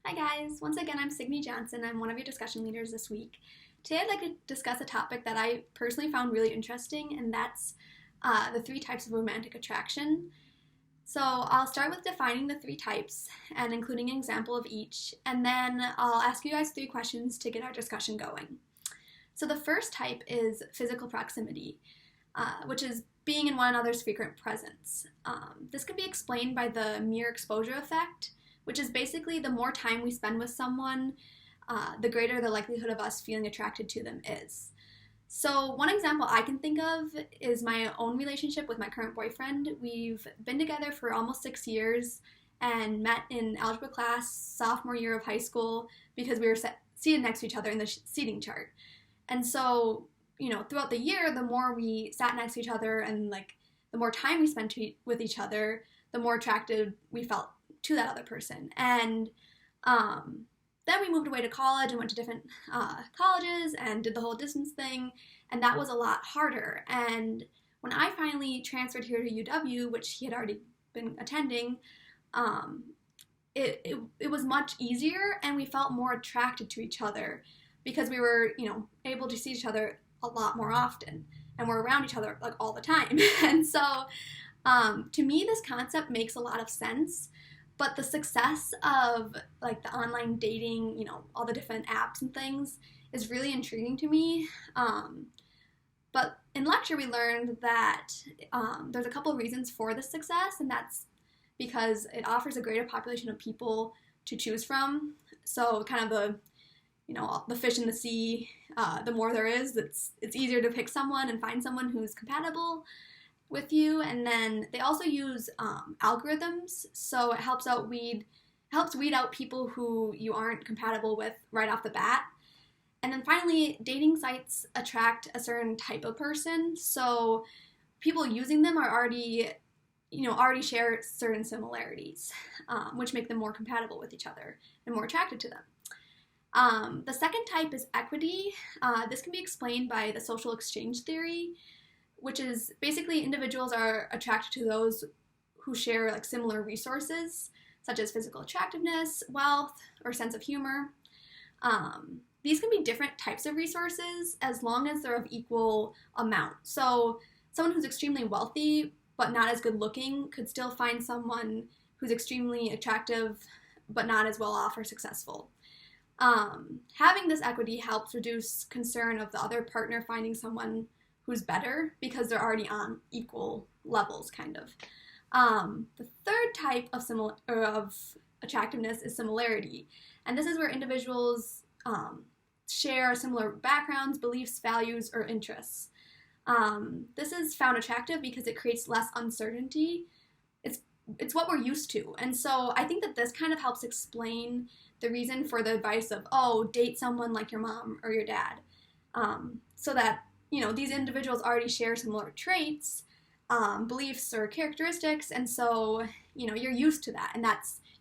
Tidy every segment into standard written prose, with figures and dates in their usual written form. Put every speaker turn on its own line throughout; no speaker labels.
Hi guys, once again I'm Signe Johnson. I'm one of your discussion leaders this week. Today I'd like to discuss a topic that I personally found really interesting, and that's the three types of romantic attraction. So I'll start with defining the three types and including an example of each, and then I'll ask you guys three questions to get our discussion going. So the first type is physical proximity, which is being in one another's frequent presence. This can be explained by the mere exposure effect, which is basically the more time we spend with someone, the greater the likelihood of us feeling attracted to them is. So one example I can think of is my own relationship with my current boyfriend. We've been together for almost 6 years and met in algebra class sophomore year of high school because we were seated next to each other in the seating chart. And so, throughout the year, the more we sat next to each other and the more time we spent with each other, the more attracted we felt to that other person. And then we moved away to college and went to different colleges and did the whole distance thing, and that was a lot harder. And when I finally transferred here to UW, which he had already been attending, it was much easier, and we felt more attracted to each other because we were, able to see each other a lot more often, and we're around each other all the time. And so to me, this concept makes a lot of sense. But the success of the online dating, all the different apps and things is really intriguing to me. But in lecture we learned that there's a couple of reasons for this success, and that's because it offers a greater population of people to choose from. So kind of the fish in the sea, the more there is, it's easier to pick someone and find someone who's compatible with you. And then they also use algorithms, so it helps weed out people who you aren't compatible with right off the bat. And then finally, dating sites attract a certain type of person, so people using them are already share certain similarities, which make them more compatible with each other and more attracted to them. The second type is equity. This can be explained by the social exchange theory, which is basically individuals are attracted to those who share similar resources, such as physical attractiveness, wealth, or sense of humor. These can be different types of resources as long as they're of equal amount. So someone who's extremely wealthy but not as good looking could still find someone who's extremely attractive but not as well off or successful. Having this equity helps reduce concern of the other partner finding someone who's better because they're already on equal levels, kind of. The third type of attractiveness is similarity, and this is where individuals share similar backgrounds, beliefs, values, or interests. This is found attractive because it creates less uncertainty. It's what we're used to, and so I think that this kind of helps explain the reason for the advice of, date someone like your mom or your dad, so that these individuals already share similar traits, beliefs, or characteristics, and so, you're used to that, and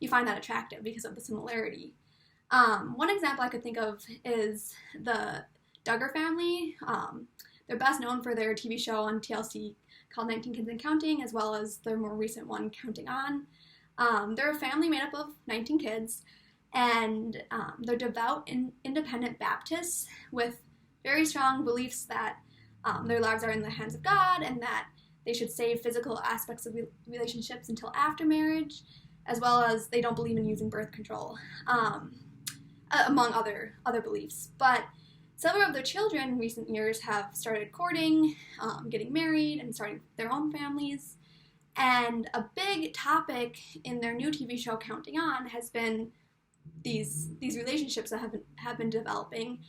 you find that attractive because of the similarity. One example I could think of is the Duggar family. They're best known for their TV show on TLC called 19 Kids and Counting, as well as their more recent one, Counting On. They're a family made up of 19 kids, and they're devout and independent Baptists with very strong beliefs that their lives are in the hands of God and that they should save physical aspects of relationships until after marriage, as well as they don't believe in using birth control, among other beliefs. But several of their children in recent years have started courting, getting married, and starting their own families. And a big topic in their new TV show, Counting On, has been these relationships that have been developing.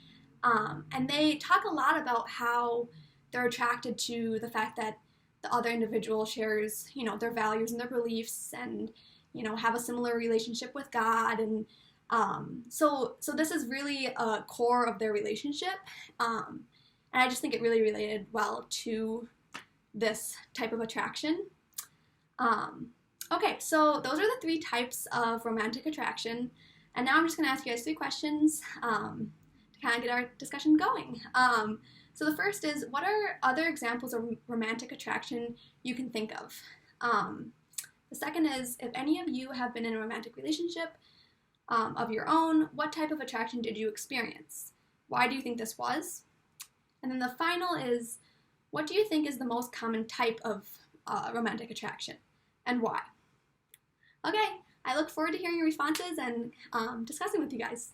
And they talk a lot about how they're attracted to the fact that the other individual shares, their values and their beliefs, and, have a similar relationship with God. And so this is really a core of their relationship. And I just think it really related well to this type of attraction. Okay, so those are the three types of romantic attraction. And now I'm just going to ask you guys three questions to kind of get our discussion going. So the first is, what are other examples of romantic attraction you can think of? The second is, if any of you have been in a romantic relationship, of your own. What type of attraction did you experience? Why do you think this was? And then the final is, what do you think is the most common type of romantic attraction, and why? Okay, I look forward to hearing your responses and discussing with you guys.